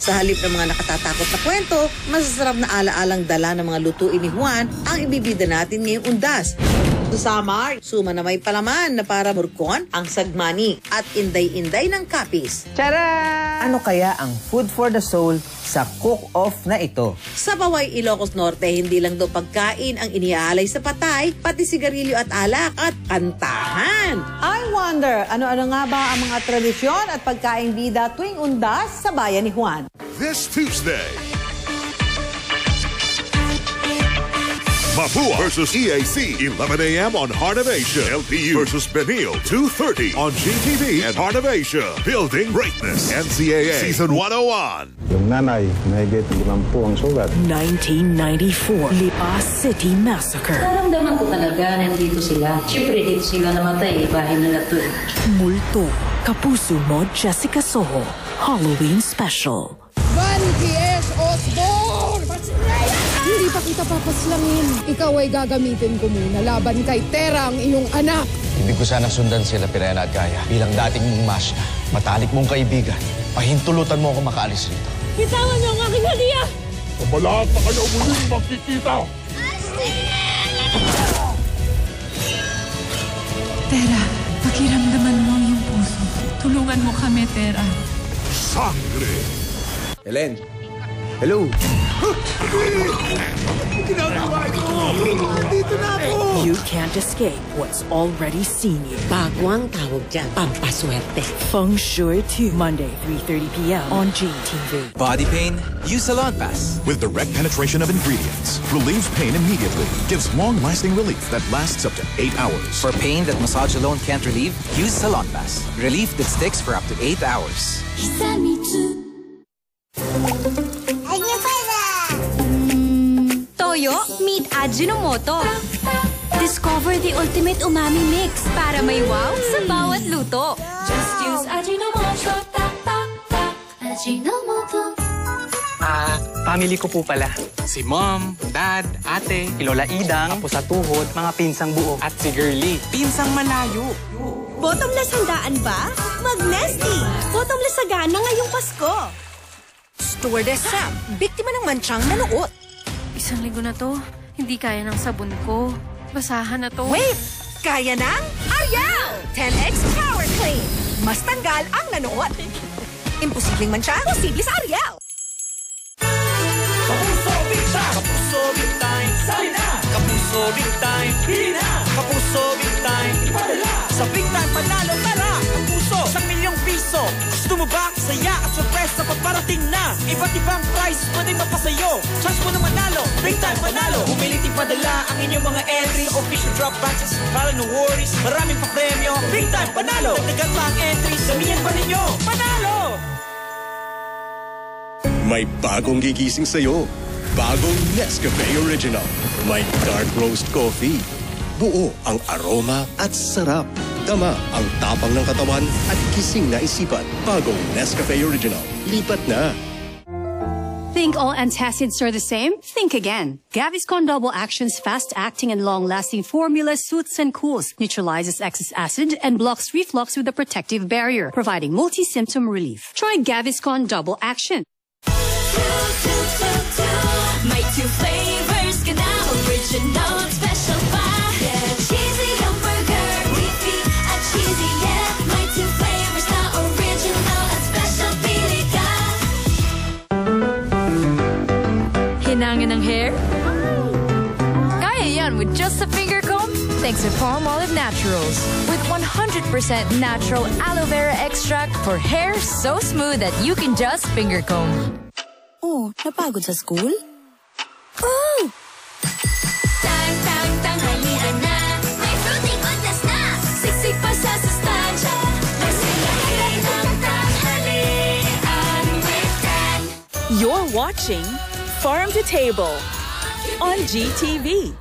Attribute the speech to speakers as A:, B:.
A: Sa halip ng mga nakatatakot na kwento, masasarap na alaalang dala ng mga lutuin ni Juan ang ibibida natin ngayong undas. Sa Samar, suma na may palaman na para murkon ang sagmani at inday-inday ng kapis.
B: Tara! Ano kaya ang food for the soul sa cook-off na ito?
A: Sa Baway, Ilocos Norte, hindi lang daw pagkain ang iniaalay sa patay, pati sigarilyo at alak at kantahan.
C: I wonder, ano-ano nga ba ang mga tradisyon at pagkain bida tuwing undas sa bayan ni Juan?
D: This Tuesday, Mapua versus EAC, 11 a.m. on Heart of Asia. LPU versus Benil, 2:30 on GTV and Heart of Asia. Building Greatness. NCAA Season 101.
E: Yung nanay, mahigit 50 ang sugat.
F: 1994, Lipa City Massacre.
G: Naramdaman ko talaga nandito sila. Siyempre dito sila namatay, bahay nila to.
F: Multo, Kapuso mo, Jessica Soho. Halloween Special.
H: Van P.S. Osborne! Hindi pa kita papaslangin. Ikaw ay gagamitin ko muna laban kay Tera, ang iyong anak.
I: Ibig ko sana sundan sila, Pirena at Gaia. Bilang dating mong masya, matalik mong kaibigan, pahintulutan mo ako makaalis rito.
H: Bitawan niyo ang aking haliya!
D: Kapalahat na kayo muling magkikita!
J: Tera, pakiramdaman mo yung puso. Tulungan mo kami, Tera.
D: Sangre!
I: Helen! Hello!
F: You can't escape what's already seen you.
A: Bagwang tawag dyan, pampaswerte.
F: Feng Shui 2, Monday, 3:30 p.m. on GTV.
K: Body pain? Use Salon Pass. With direct penetration of ingredients, relieves pain immediately, gives long-lasting relief that lasts up to 8 hours. For pain that massage alone can't relieve, use Salon Pass. Relief that sticks for up to 8 hours.
L: Toyo, meet Ajinomoto. Discover the ultimate umami mix para may wow sa bawat luto. Just use Ajinomoto. Ajinomoto.
M: Family ko po pala. Si Mom, Dad, Ate, Lola Idang, Apo sa tuhod, mga pinsang buo. At si Girlie, pinsang malayo.
L: Bottomless handaan ba? Mag-Nesty! Bottomless sagana ngayong Pasko.
N: Stewardess Sam, biktima ng mansyang nanuot.
O: Isang linggo na to, hindi kaya ng sabon ko. Basahan na to.
N: Wait! Kaya ng Ariel! 10X Power Clean. Mas tanggal ang nanuot. Imposibleng mansya, posible sa Ariel.
P: Kapuso Big Time! Kapuso Big Time! Sali na! Kapuso Big Time! Pili na! Kapuso Big Time! Ipadala! Sa Big Time panalo, tara! Kapuso! 1,000,000 piso! Gusto mo ba? Saya at surpresa paparating na! Iba't ibang prize pwedeng mapasayo! Chance mo na manalo! Big Time panalo! Humilit ipadala ang inyong mga entries sa official drop boxes para no worries! Maraming pa-premyo! Big Time panalo! Dagdagan pa ang entries! Gamihan pa ninyo! Panalo!
Q: May bagong gigising sa'yo. Bagong Nescafe Original. May dark roast coffee. Buo ang aroma at sarap. Tama ang tapang ng katawan at gising na isipan. Bagong Nescafe Original. Lipat na.
R: Think all antacids are the same? Think again. Gaviscon Double Action's fast-acting and long-lasting formula soothes and cools, neutralizes excess acid, and blocks reflux with a protective barrier, providing multi-symptom relief. Try Gaviscon Double Action.
L: May 2 flavors ka na, original at special pa. Yeah, cheesy hamburger, beefy at cheesy, yeah. May 2 flavors na, original at special, pili ka.
O: Hinangin ng hair? Kaya yan with just a finger comb? Thanks to Palmolive Naturals. With 100% natural aloe vera extract for hair so smooth that you can just finger comb.
L: Oh, napagod sa school? Oh! Tanghalian na, may fruity goodness na, siksik pa sa sustansya, masinagay ng tanghalian with Dan.
F: You're watching Farm to Table on GTV.